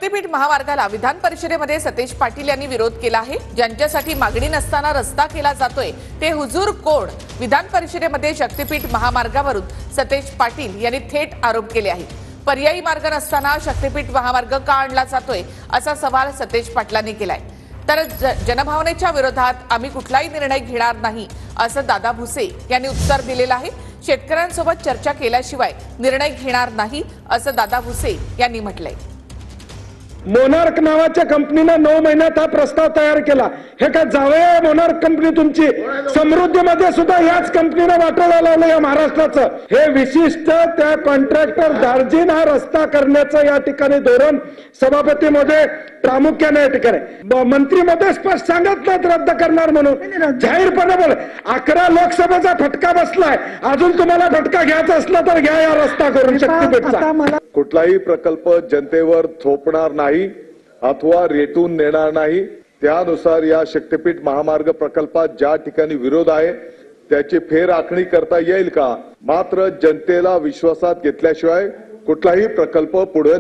शक्तीपीठ महामार्गाला विधान परिषदेमध्ये सतेज पाटील यांनी विरोध केला आहे। ज्यांच्यासाठी मागणी नसताना रस्ता केला जातोय ते हुजूर कोण? विधान परिषदेमध्ये शक्तीपीठ महामार्गावरून सतेज पाटील यांनी थेट आरोप केले आहेत। पर्यायी मार्ग नसताना शक्तीपीठ महामार्ग का आणला जातोय असा सवाल सतेज पाटलांनी केलाय। तर जनभावनेच्या विरोधात आम्ही कुठलाही निर्णय घेणार नाही असं दादा भुसे यांनी उत्तर दिलेलं आहे। शेतकऱ्यांसोबत चर्चा केल्याशिवाय निर्णय घेणार नाही असं दादा भुसे यांनी म्हटलंय। मोनार्क नावाच्या कंपनीने 9 महिन्यात हा प्रस्ताव तयार केला। हे काय जावया मोनार्क कंपनी तुमची? समृद्धीमध्ये सुद्धा याच कंपनीने वाटोळा लावलं या महाराष्ट्राचं। हे विशिष्ट त्या कॉन्ट्रॅक्टर दार्जिन हा रस्ता करण्याचं या ठिकाणी धोरण सभापती महोदय प्रामुख्याने या ठिकाणी मंत्री महोदय स्पष्ट सांगत नाहीत रद्द करणार म्हणून, जाहीरपणे बोल। 11 लोकसभेचा फटका बसलाय, अजून तुम्हाला फटका घ्यायचा असला तर घ्या या रस्ता करून शक्तीपीठचा। कुठलाही प्रकल्प जनतेवर थोपणार नाही अथवा रेटून नेणार नाही। त्यानुसार या शक्तीपीठ महामार्ग प्रकल्पात ज्या ठिकाणी विरोध आहे त्याची फेरआखणी करता येईल का? मात्र जनतेला विश्वासात घेतल्याशिवाय कुठलाही प्रकल्प पुढे